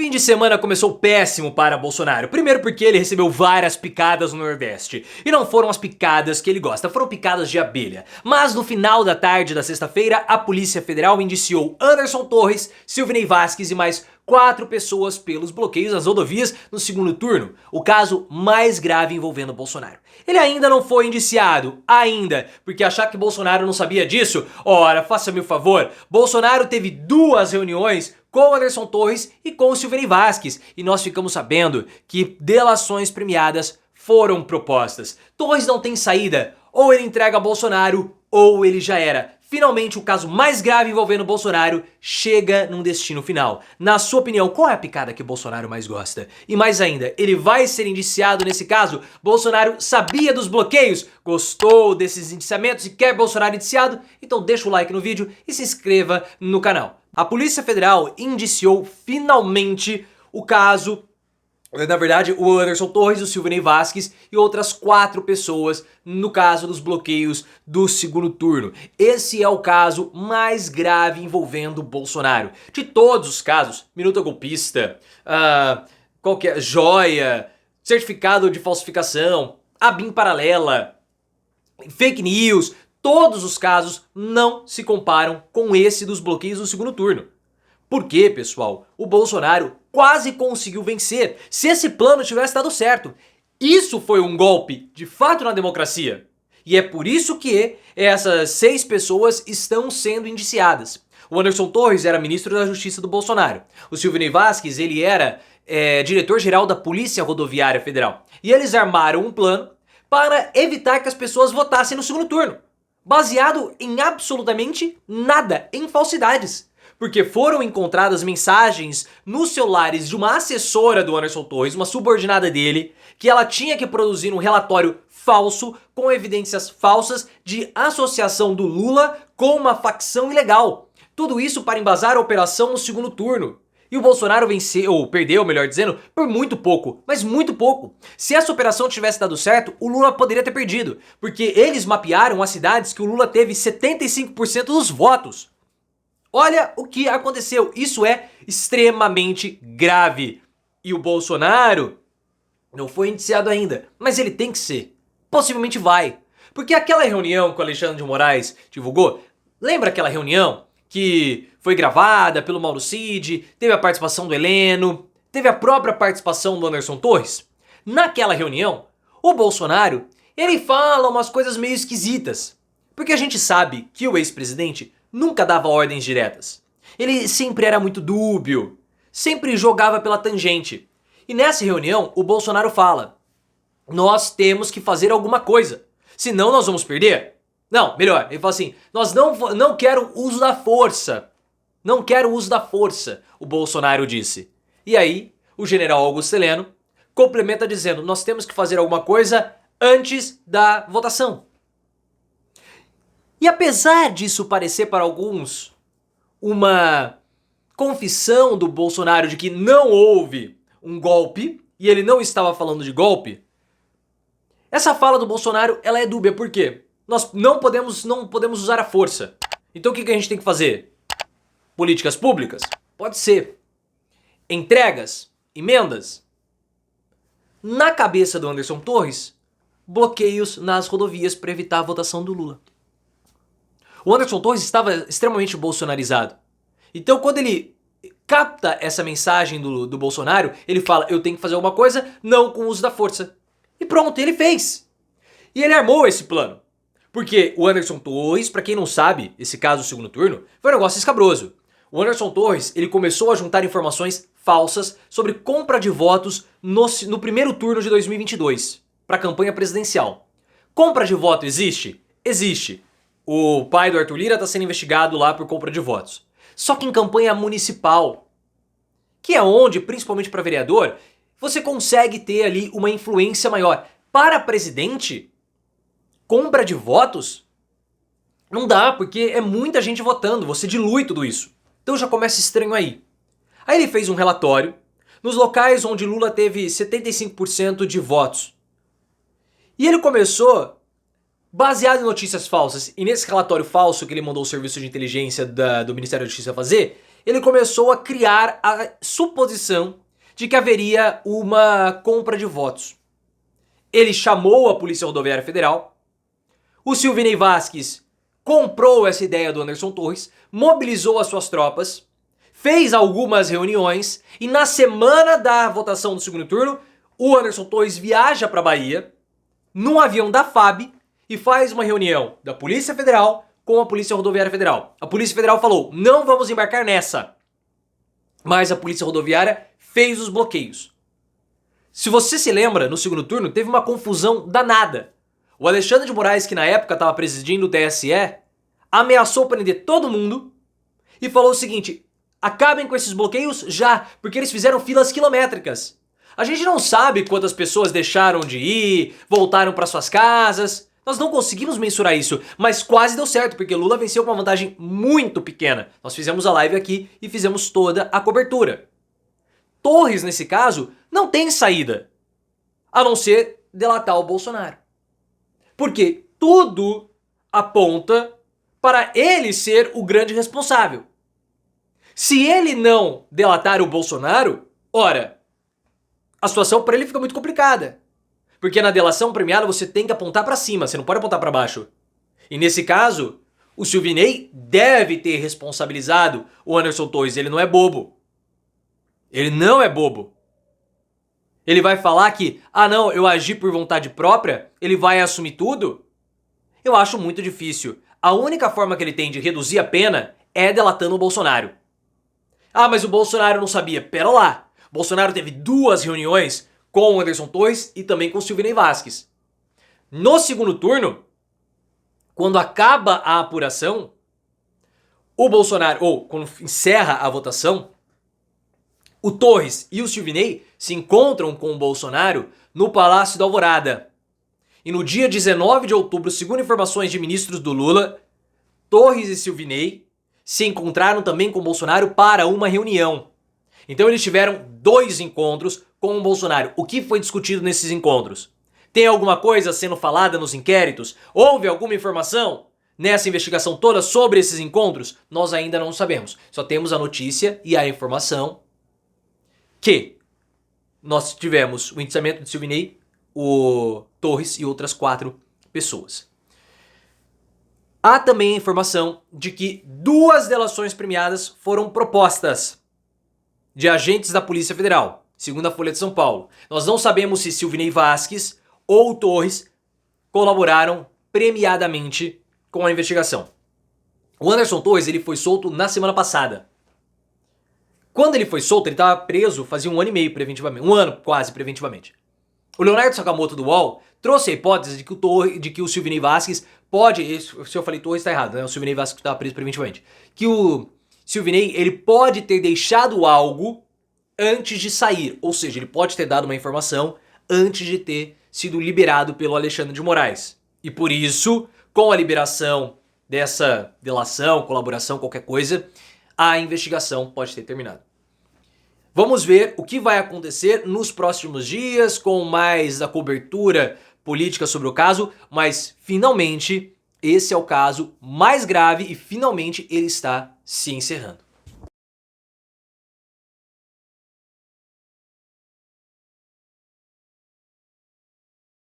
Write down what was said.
Fim de semana começou péssimo para Bolsonaro. Primeiro porque ele recebeu várias picadas no Nordeste. E não foram as picadas que ele gosta, foram picadas de abelha. Mas no final da tarde da sexta-feira, a Polícia Federal indiciou Anderson Torres, Silvinei Vasquez e mais 4 pessoas pelos bloqueios das rodovias no segundo turno. O caso mais grave envolvendo Bolsonaro. Ele ainda não foi indiciado, porque achar que Bolsonaro não sabia disso? Ora, faça-me o favor, Bolsonaro teve 2 reuniões com Anderson Torres e com Silvinei Vasquez, e nós ficamos sabendo que delações premiadas foram propostas. Torres não tem saída, ou ele entrega Bolsonaro, ou ele já era. Finalmente, o caso mais grave envolvendo Bolsonaro chega num destino final. Na sua opinião, qual é a picada que Bolsonaro mais gosta? E mais ainda, ele vai ser indiciado nesse caso? Bolsonaro sabia dos bloqueios? Gostou desses indiciamentos e quer Bolsonaro indiciado? Então deixa o like no vídeo e se inscreva no canal. A Polícia Federal indiciou finalmente o caso, na verdade, o Anderson Torres, o Silvinei Vasquez e outras 4 pessoas no caso dos bloqueios do segundo turno. Esse é o caso mais grave envolvendo Bolsonaro. De todos os casos, minuta golpista, qualquer joia, certificado de falsificação, ABIN paralela, fake news, todos os casos não se comparam com esse dos bloqueios do segundo turno. Por quê, pessoal? O Bolsonaro quase conseguiu vencer se esse plano tivesse dado certo. Isso foi um golpe de fato na democracia. E é por isso que essas 6 pessoas estão sendo indiciadas. O Anderson Torres era ministro da Justiça do Bolsonaro. O Silvinei Vasquez, ele era diretor-geral da Polícia Rodoviária Federal. E eles armaram um plano para evitar que as pessoas votassem no segundo turno, baseado em absolutamente nada, em falsidades. Porque foram encontradas mensagens nos celulares de uma assessora do Anderson Torres, uma subordinada dele, que ela tinha que produzir um relatório falso com evidências falsas de associação do Lula com uma facção ilegal. Tudo isso para embasar a operação no segundo turno. E o Bolsonaro venceu, ou perdeu, melhor dizendo, por muito pouco, mas muito pouco. Se essa operação tivesse dado certo, o Lula poderia ter perdido, porque eles mapearam as cidades que o Lula teve 75% dos votos. Olha o que aconteceu, isso é extremamente grave. E o Bolsonaro não foi indiciado ainda, mas ele tem que ser. Possivelmente vai. Porque aquela reunião que o Alexandre de Moraes divulgou, lembra aquela reunião que foi gravada pelo Mauro Cid, teve a participação do Heleno, teve a própria participação do Anderson Torres? Naquela reunião, o Bolsonaro, ele fala umas coisas meio esquisitas. Porque a gente sabe que o ex-presidente nunca dava ordens diretas. Ele sempre era muito dúbio, sempre jogava pela tangente. E nessa reunião, o Bolsonaro fala: nós temos que fazer alguma coisa, senão nós vamos perder. Não, melhor, ele fala assim: nós não quero uso da força. Não quero uso da força, o Bolsonaro disse. E aí, o general Augusto Heleno complementa dizendo: nós temos que fazer alguma coisa antes da votação. E apesar disso parecer para alguns uma confissão do Bolsonaro de que não houve um golpe, e ele não estava falando de golpe, essa fala do Bolsonaro ela é dúbia, por quê? Nós não podemos usar a força. Então o que a gente tem que fazer? Políticas públicas? Pode ser. Entregas? Emendas? Na cabeça do Anderson Torres, bloqueios nas rodovias para evitar a votação do Lula. O Anderson Torres estava extremamente bolsonarizado. Então quando ele capta essa mensagem do Bolsonaro, ele fala: eu tenho que fazer alguma coisa, não com o uso da força. E pronto, ele fez. E ele armou esse plano. Porque o Anderson Torres, para quem não sabe, esse caso do segundo turno, foi um negócio escabroso. O Anderson Torres, ele começou a juntar informações falsas sobre compra de votos no primeiro turno de 2022, para a campanha presidencial. Compra de voto existe? Existe. O pai do Arthur Lira está sendo investigado lá por compra de votos. Só que em campanha municipal, que é onde, principalmente para vereador, você consegue ter ali uma influência maior. Para presidente, compra de votos, não dá, porque é muita gente votando, você dilui tudo isso. Então já começa estranho aí. Aí ele fez um relatório nos locais onde Lula teve 75% de votos. E ele começou baseado em notícias falsas. E nesse relatório falso que ele mandou o serviço de inteligência do Ministério da Justiça fazer, ele começou a criar a suposição de que haveria uma compra de votos. Ele chamou a Polícia Rodoviária Federal, o Silvinei Vasquez comprou essa ideia do Anderson Torres, mobilizou as suas tropas, fez algumas reuniões e na semana da votação do segundo turno, o Anderson Torres viaja para a Bahia, num avião da FAB, e faz uma reunião da Polícia Federal com a Polícia Rodoviária Federal. A Polícia Federal falou, não vamos embarcar nessa. Mas a Polícia Rodoviária fez os bloqueios. Se você se lembra, no segundo turno teve uma confusão danada. O Alexandre de Moraes, que na época estava presidindo o TSE, ameaçou prender todo mundo e falou o seguinte, acabem com esses bloqueios já, porque eles fizeram filas quilométricas. A gente não sabe quantas pessoas deixaram de ir, voltaram para suas casas. Nós não conseguimos mensurar isso, mas quase deu certo, porque Lula venceu com uma vantagem muito pequena. Nós fizemos a live aqui e fizemos toda a cobertura. Torres, nesse caso, não tem saída, a não ser delatar o Bolsonaro. Porque tudo aponta para ele ser o grande responsável. Se ele não delatar o Bolsonaro, ora, a situação para ele fica muito complicada. Porque na delação premiada você tem que apontar para cima, você não pode apontar para baixo. E nesse caso, o Silvinei deve ter responsabilizado o Anderson Torres, ele não é bobo. Ele não é bobo. Ele vai falar que, não, eu agi por vontade própria, ele vai assumir tudo? Eu acho muito difícil. A única forma que ele tem de reduzir a pena é delatando o Bolsonaro. Mas o Bolsonaro não sabia. Pera lá. O Bolsonaro teve 2 reuniões com o Anderson Torres e também com o Silvinei Vasquez. No segundo turno, quando acaba a apuração, o Bolsonaro, ou quando encerra a votação, o Torres e o Silvinei se encontram com o Bolsonaro no Palácio da Alvorada. E no dia 19 de outubro, segundo informações de ministros do Lula, Torres e Silvinei se encontraram também com o Bolsonaro para uma reunião. Então eles tiveram 2 encontros com o Bolsonaro. O que foi discutido nesses encontros? Tem alguma coisa sendo falada nos inquéritos? Houve alguma informação nessa investigação toda sobre esses encontros? Nós ainda não sabemos. Só temos a notícia e a informação que nós tivemos o indiciamento de Silvinei, o Torres e outras 4 pessoas. Há também a informação de que 2 delações premiadas foram propostas de agentes da Polícia Federal, segundo a Folha de São Paulo. Nós não sabemos se Silvinei Vasquez ou Torres colaboraram premiadamente com a investigação. O Anderson Torres ele foi solto na semana passada. Quando ele foi solto, ele estava preso fazia 1 ano e meio preventivamente, 1 ano quase preventivamente. O Leonardo Sakamoto do UOL trouxe a hipótese de que o Silvinei Vasquez pode, se eu falei Torres está errado, né? O Silvinei Vasquez estava preso preventivamente. Que o Silvinei ele pode ter deixado algo antes de sair, ou seja, ele pode ter dado uma informação antes de ter sido liberado pelo Alexandre de Moraes. E por isso, com a liberação dessa delação, colaboração, qualquer coisa, a investigação pode ter terminado. Vamos ver o que vai acontecer nos próximos dias com mais a cobertura política sobre o caso, mas finalmente esse é o caso mais grave e finalmente ele está se encerrando.